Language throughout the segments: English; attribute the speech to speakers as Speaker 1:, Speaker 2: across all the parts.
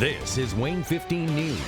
Speaker 1: This is WANE 15 News,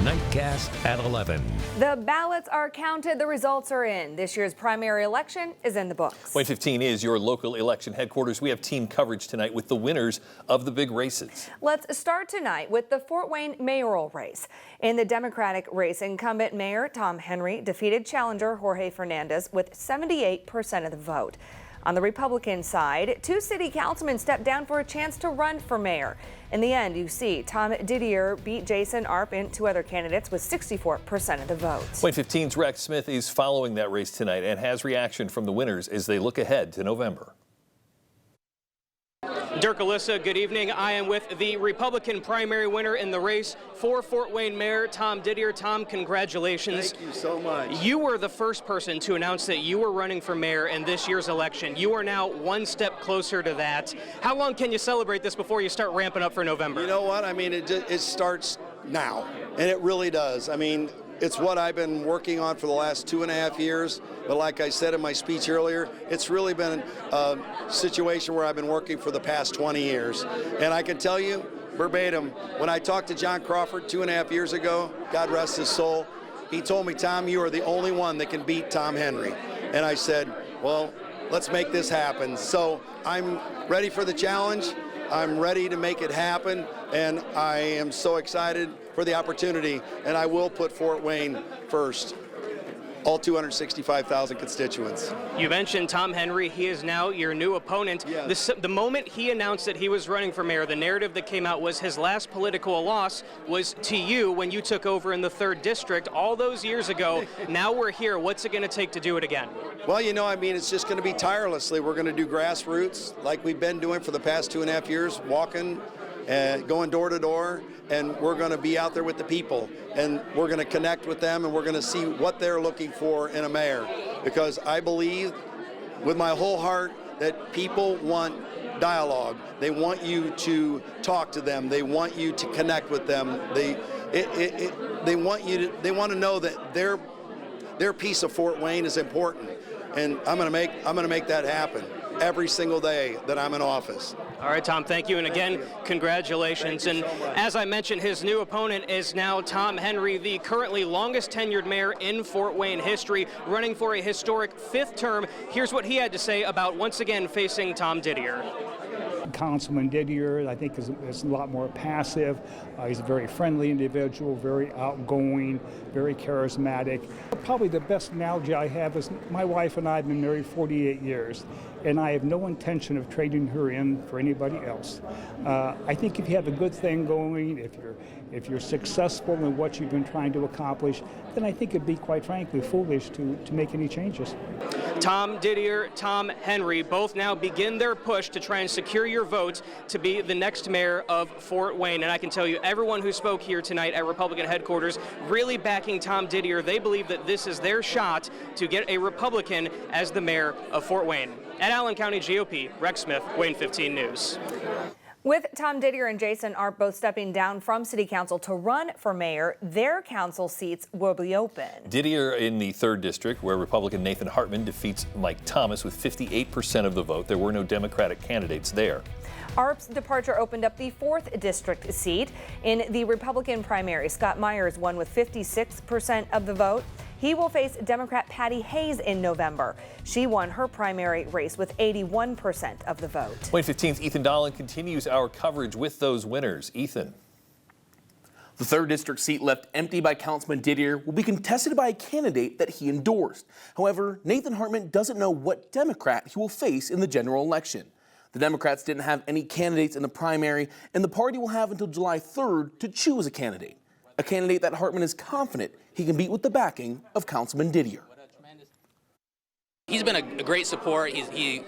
Speaker 1: Nightcast at 11.
Speaker 2: The ballots are counted, the results are in. This year's primary election is in the books.
Speaker 3: WANE 15 is your local election headquarters. We have team coverage tonight with the winners of the big races. Let's
Speaker 2: start tonight with the Fort Wayne mayoral race. In the Democratic race, incumbent Mayor Tom Henry defeated challenger Jorge Fernandez with 78% of the vote. On the Republican side, two city councilmen stepped down for a chance to run for mayor. In the end, you see Tom Didier beat Jason Arp and two other candidates with 64% of the votes.
Speaker 3: WANE 15's Rex Smith is following that race tonight and has reaction from the winners as they look ahead to November.
Speaker 4: Dirk Alyssa, good evening. I am with the Republican primary winner in the race for Fort Wayne Mayor, Tom Didier. Tom, congratulations.
Speaker 5: Thank you so much.
Speaker 4: You were the first person to announce that you were running for mayor in this year's election. You are now one step closer to that. How long can you celebrate this before you start ramping up for November?
Speaker 5: You know what? I mean, it starts now, and it really does. I mean, it's what I've been working on for the last 2.5 years, but like I said in my speech earlier, it's really been a situation where I've been working for the past 20 years. And I can tell you, verbatim, when I talked to John Crawford 2.5 years ago, God rest his soul, he told me, Tom, you are the only one that can beat Tom Henry. And I said, well, let's make this happen. So I'm ready for the challenge. I'm ready to make it happen, and I am so excited for the opportunity, and I will put Fort Wayne first, all 265,000 constituents.
Speaker 4: You mentioned Tom Henry. He is now your new opponent.
Speaker 5: Yes.
Speaker 4: The moment he announced that he was running for mayor, the narrative that came out was his last political loss was to you when you took over in the 3rd District all those years ago. Now we're here. What's it going to take to do it again?
Speaker 5: Well, you know, I mean, it's just going to be tirelessly. We're going to do grassroots like we've been doing for the past 2.5 years, walking and going door to door, and we're going to be out there with the people, and we're going to connect with them, and we're going to see what they're looking for in a mayor, because I believe with my whole heart that people want dialogue. They want you to talk to them. They want you to connect with them. They want to know that their piece of Fort Wayne is important, and I'm going to make that happen every single day that I'm in office.
Speaker 4: All right, Tom, thank you. And again, congratulations. And as I mentioned, his new opponent is now Tom Henry, the currently longest tenured mayor in Fort Wayne history, running for a historic 5th term. Here's what he had to say about once again facing Tom Didier.
Speaker 6: Councilman Didier, I think, is a lot more passive. He's a very friendly individual, very outgoing, very charismatic. Probably the best analogy I have is my wife and I have been married 48 years, and I have no intention of trading her in for anybody else. I think if you have a good thing going, if you're successful in what you've been trying to accomplish, then I think it'd be, quite frankly, foolish to make any changes.
Speaker 4: Tom Didier, Tom Henry both now begin their push to try and secure your vote to be the next mayor of Fort Wayne. And I can tell you, everyone who spoke here tonight at Republican headquarters really backing Tom Didier. They believe that this is their shot to get a Republican as the mayor of Fort Wayne. At Allen County GOP, Rex Smith, WANE 15 News.
Speaker 2: With Tom Didier and Jason Arp both stepping down from City Council to run for mayor, their council seats will be open.
Speaker 3: Didier in the 3rd District, where Republican Nathan Hartman defeats Mike Thomas with 58% of the vote. There were no Democratic candidates there.
Speaker 2: Arp's departure opened up the 4th District seat. In the Republican primary, Scott Myers won with 56% of the vote. He will face Democrat Patty Hayes in November. She won her primary race with 81% of the vote.
Speaker 3: WANE 15's Ethan Dolan continues our coverage with those winners. Ethan.
Speaker 7: The 3rd District seat left empty by Councilman Didier will be contested by a candidate that he endorsed. However, Nathan Hartman doesn't know what Democrat he will face in the general election. The Democrats didn't have any candidates in the primary, and the party will have until July 3rd to choose a candidate that Hartman is confident he can beat with the backing of Councilman Didier.
Speaker 8: He's been a great support. He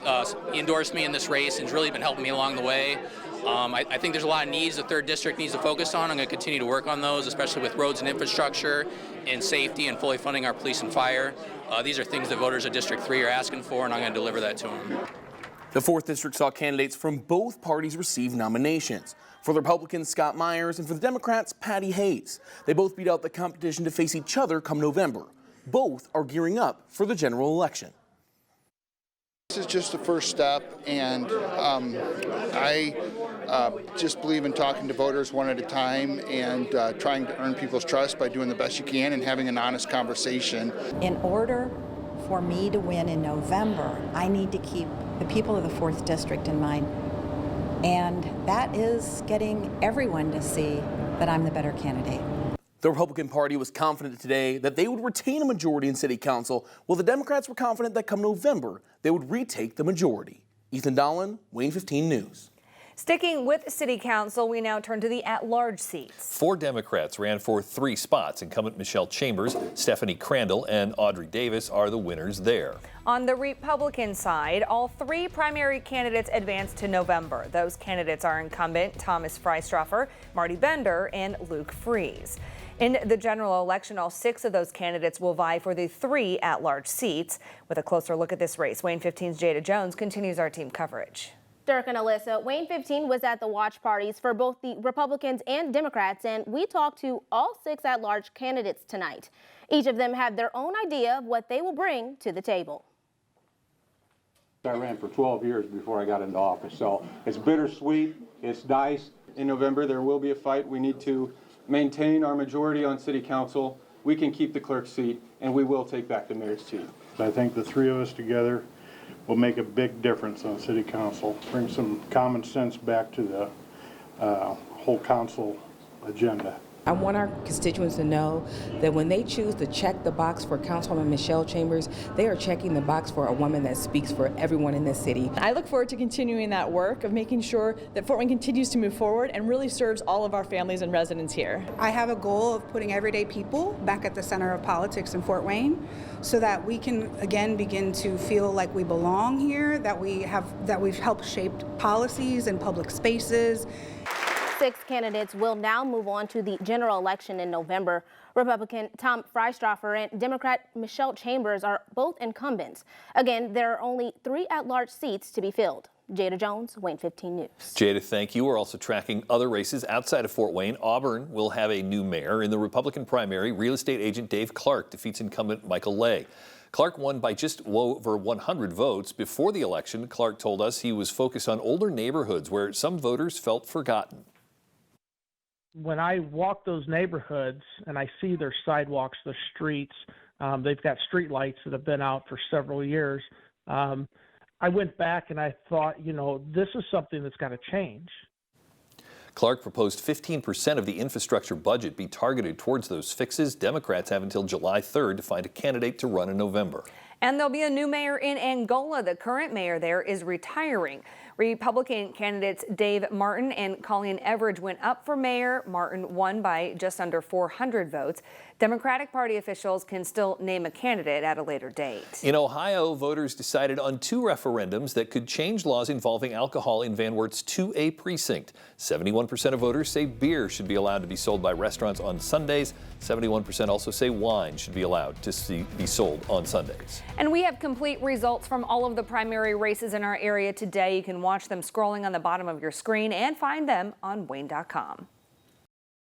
Speaker 8: endorsed me in this race and has really been helping me along the way. I think there's a lot of needs the 3rd District needs to focus on. I'm going to continue to work on those, especially with roads and infrastructure and safety and fully funding our police and fire. These are things that voters of District 3 are asking for, and I'm going to deliver that to them.
Speaker 7: The 4th District saw candidates from both parties receive nominations. For the Republicans, Scott Myers, and for the Democrats, Patty Hayes. They both beat out the competition to face each other come November. Both are gearing up for the general election.
Speaker 9: This is just the first step, and I just believe in talking to voters one at a time and trying to earn people's trust by doing the best you can and having an honest conversation.
Speaker 10: In order for me to win in November, I need to keep the people of the 4th District in mind. And that is getting everyone to see that I'm the better candidate.
Speaker 7: The Republican Party was confident today that they would retain a majority in City Council, while the Democrats were confident that come November, they would retake the majority. Ethan Dolan, WANE 15 News.
Speaker 2: Sticking with City Council, we now turn to the at-large seats.
Speaker 3: 4 Democrats ran for 3 spots. Incumbent Michelle Chambers, Stephanie Crandall, and Audrey Davis are the winners there.
Speaker 2: On the Republican side, all 3 primary candidates advanced to November. Those candidates are incumbent Thomas Freistraffer, Marty Bender, and Luke Freeze. In the general election, all 6 of those candidates will vie for the 3 at-large seats. With a closer look at this race, WANE 15's Jada Jones continues our team coverage.
Speaker 11: Dirk and Alyssa, WANE 15 was at the watch parties for both the Republicans and Democrats, and we talked to all 6 at-large candidates tonight. Each of them have their own idea of what they will bring to the table.
Speaker 12: I ran for 12 years before I got into office, so it's bittersweet, it's nice. In November, there will be a fight. We need to maintain our majority on City Council. We can keep the clerk's seat, and we will take back the mayor's seat.
Speaker 13: I think the 3 of us together will make a big difference on City Council, bring some common sense back to the whole council agenda.
Speaker 14: I want our constituents to know that when they choose to check the box for Councilwoman Michelle Chambers, they are checking the box for a woman that speaks for everyone in this city.
Speaker 15: I look forward to continuing that work of making sure that Fort Wayne continues to move forward and really serves all of our families and residents here.
Speaker 16: I have a goal of putting everyday people back at the center of politics in Fort Wayne so that we can again begin to feel like we belong here, that we've helped shape policies and public spaces.
Speaker 11: 6 candidates will now move on to the general election in November. Republican Tom Freistraffer and Democrat Michelle Chambers are both incumbents. Again, there are only 3 at-large seats to be filled. Jada Jones, WANE 15 News.
Speaker 3: Jada, thank you. We're also tracking other races outside of Fort Wayne. Auburn will have a new mayor. In the Republican primary, real estate agent Dave Clark defeats incumbent Michael Lay. Clark won by just over 100 votes. Before the election, Clark told us he was focused on older neighborhoods where some voters felt forgotten.
Speaker 17: When I walk those neighborhoods and I see their sidewalks, their streets, they've got street lights that have been out for several years. I went back and I thought, you know, this is something that's got to change.
Speaker 3: Clark proposed 15% of the infrastructure budget be targeted towards those fixes. Democrats have until July 3rd to find a candidate to run in November.
Speaker 2: And there'll be a new mayor in Angola. The current mayor there is retiring. Republican candidates Dave Martin and Colleen Everidge went up for mayor. Martin won by just under 400 votes. Democratic Party officials can still name a candidate at a later date.
Speaker 3: In Ohio, voters decided on 2 referendums that could change laws involving alcohol in Van Wert's 2A precinct. 71% of voters say beer should be allowed to be sold by restaurants on Sundays. 71% also say wine should be allowed to be sold on Sundays.
Speaker 2: And we have complete results from all of the primary races in our area today. You can watch them scrolling on the bottom of your screen and find them on WANE.com.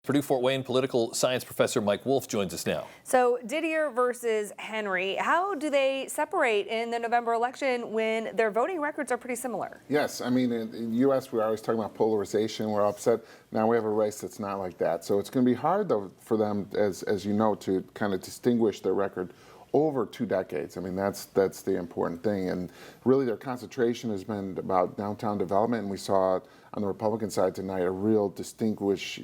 Speaker 3: Purdue Fort Wayne political science professor Mike Wolf joins us now.
Speaker 2: So Didier versus Henry, how do they separate in the November election when their voting records are pretty similar?
Speaker 18: Yes, I mean, in the U.S. we're always talking about polarization. We're upset. Now we have a race that's not like that. So it's going to be hard, though, for them, as you know, to kind of distinguish their record over 2 decades. I mean, that's the important thing. And really their concentration has been about downtown development, and we saw on the Republican side tonight a real distinguish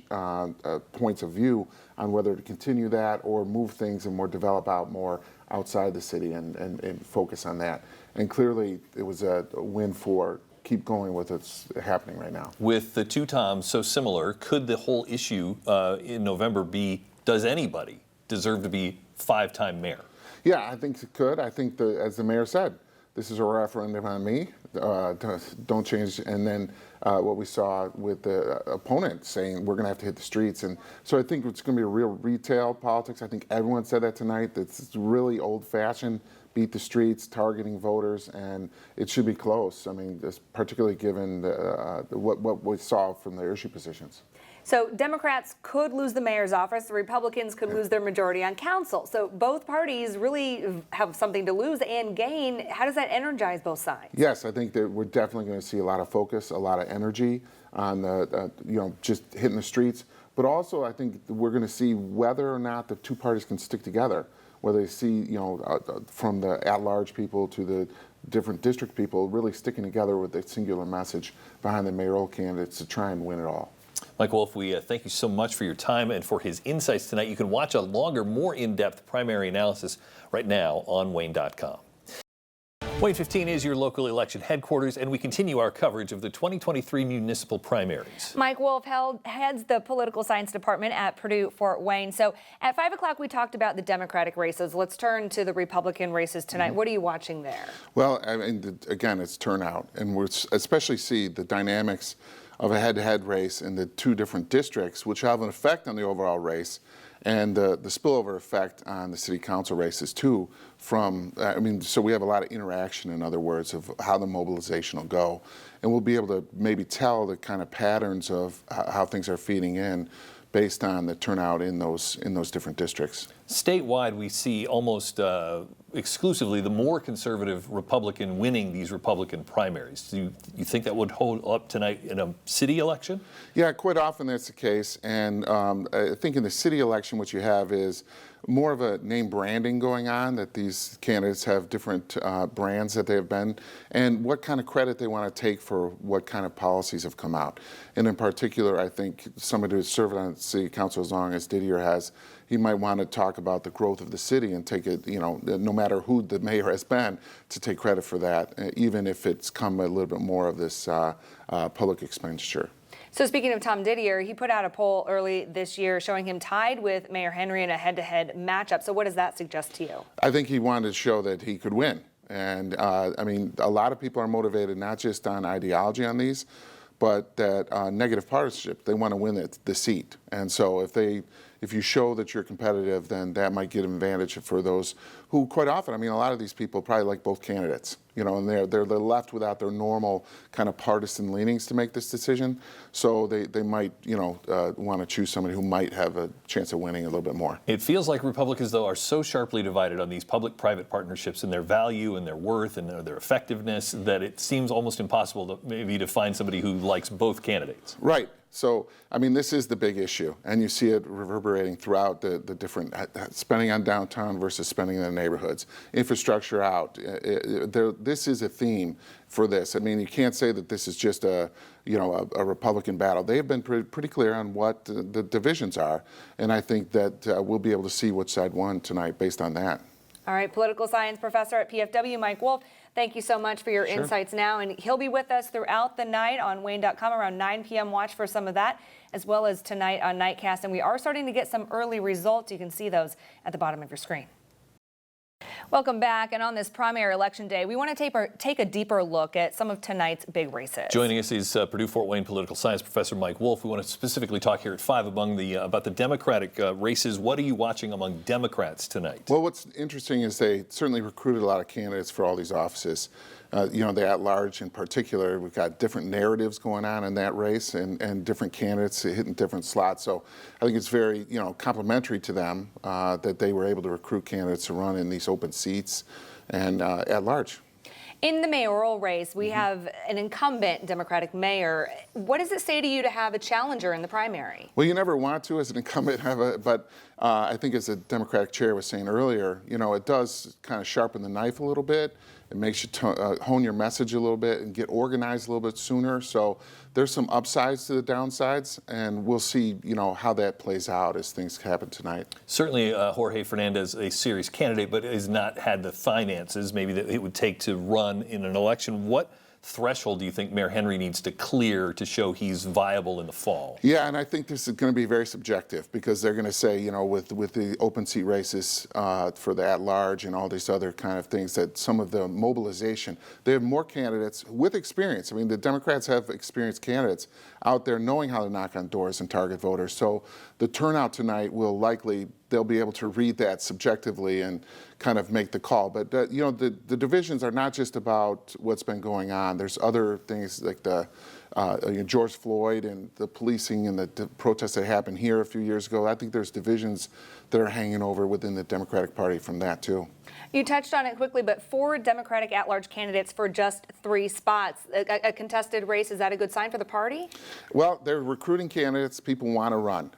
Speaker 18: points of view on whether to continue that or move things and develop out more outside the city and focus on that. And clearly it was a win for keep going with what's happening right now.
Speaker 3: With the 2 Toms so similar, could the whole issue in November be, does anybody deserve to be 5-time mayor?
Speaker 18: Yeah, I think it could. I think, as the mayor said, this is a referendum on me. Don't change. And then what we saw with the opponent saying we're going to have to hit the streets. And so I think it's going to be a real retail politics. I think everyone said that tonight. It's really old-fashioned, beat the streets, targeting voters, and it should be close. I mean, particularly given what we saw from the issue positions.
Speaker 2: So Democrats could lose the mayor's office. The Republicans could lose their majority on council. So both parties really have something to lose and gain. How does that energize both sides?
Speaker 18: Yes, I think that we're definitely going to see a lot of focus, a lot of energy on the, just hitting the streets. But also, I think we're going to see whether or not the two parties can stick together. Whether they see, from the at-large people to the different district people really sticking together with a singular message behind the mayoral candidates to try and win it all.
Speaker 3: Mike Wolf, we thank you so much for your time and for his insights tonight. You can watch a longer, more in-depth primary analysis right now on WANE.com. WANE 15 is your local election headquarters, and we continue our coverage of the 2023 municipal primaries.
Speaker 2: Mike Wolf heads the political science department at Purdue Fort Wayne. So at 5 o'clock, we talked about the Democratic races. Let's turn to the Republican races tonight. What are you watching there?
Speaker 18: Well, I mean, again, it's turnout, and we're especially see the dynamics of a head-to-head race in the two different districts, which have an effect on the overall race, and the spillover effect on the city council races too. So we have a lot of interaction, in other words, of how the mobilization will go, and we'll be able to maybe tell the kind of patterns of how things are feeding in based on the turnout in those different districts.
Speaker 3: Statewide, we see almost exclusively the more conservative Republican winning these Republican primaries. Do you think that would hold up tonight in a city election?
Speaker 18: Yeah, quite often that's the case. And I think in the city election, what you have is more of a name branding going on, that these candidates have different brands that they have been, and what kind of credit they want to take for what kind of policies have come out. And in particular, I think somebody who's served on city council as long as Didier has, he might want to talk about the growth of the city and take it, no matter who the mayor has been, to take credit for that, even if it's come a little bit more of this public expenditure.
Speaker 2: So speaking of Tom Didier, he put out a poll early this year showing him tied with Mayor Henry in a head-to-head matchup. So what does that suggest to you?
Speaker 18: I think he wanted to show that he could win. And I mean, a lot of people are motivated not just on ideology on these, but that negative partisanship. They want to win the seat. And so if you show that you're competitive, then that might get an advantage for those who quite often, I mean, a lot of these people probably like both candidates, and they're left without their normal kind of partisan leanings to make this decision. So they might, want to choose somebody who might have a chance of winning a little bit more.
Speaker 3: It feels like Republicans, though, are so sharply divided on these public-private partnerships and their value and their worth and their effectiveness that it seems almost impossible to find somebody who likes both candidates.
Speaker 18: Right. So, I mean, this is the big issue, and you see it reverberating throughout the different spending on downtown versus spending in the neighborhoods, infrastructure out. This is a theme for this. I mean, you can't say that this is just a Republican battle. They have been pretty clear on what the divisions are, and I think that we'll be able to see which side won tonight based on that.
Speaker 2: All right, political science professor at PFW, Mike Wolf, thank you so much for your insights now. And he'll be with us throughout the night on WANE.com around 9 p.m. Watch for some of that, as well as tonight on Nightcast. And we are starting to get some early results. You can see those at the bottom of your screen. Welcome back. And on this primary election day, we want to take a deeper look at some of tonight's big races.
Speaker 3: Joining us is Purdue Fort Wayne political science professor Mike Wolf. We want to specifically talk here at 5 about the Democratic races. What are you watching among Democrats tonight?
Speaker 18: Well, what's interesting is they certainly recruited a lot of candidates for all these offices. The at-large in particular, we've got different narratives going on in that race and different candidates hitting different slots. So I think it's very, complimentary to them that they were able to recruit candidates to run in these open seats and at-large.
Speaker 2: In the mayoral race, we have an incumbent Democratic mayor. What does it say to you to have a challenger in the primary?
Speaker 18: Well, you never want to as an incumbent but I think as the Democratic chair was saying earlier, it does kind of sharpen the knife a little bit. It makes you hone your message a little bit and get organized a little bit sooner. So there's some upsides to the downsides, and we'll see, how that plays out as things happen tonight.
Speaker 3: Certainly, Jorge Fernandez, a serious candidate, but has not had the finances maybe that it would take to run in an election. What threshold do you think Mayor Henry needs to clear to show he's viable in the fall?
Speaker 18: Yeah, and I think this is going to be very subjective because they're going to say, with the open seat races for the at-large and all these other kind of things, that some of the mobilization, they have more candidates with experience. I mean, the Democrats have experienced candidates out there knowing how to knock on doors and target voters. So the turnout tonight will likely, they'll be able to read that subjectively and kind of make the call. But, the divisions are not just about what's been going on. There's other things like the George Floyd and the policing and the protests that happened here a few years ago. I think there's divisions that are hanging over within the Democratic Party from that too.
Speaker 2: You touched on it quickly, but 4 Democratic at-large candidates for just 3 spots. A contested race, is that a good sign for the party?
Speaker 18: Well, they're recruiting candidates. People want to run.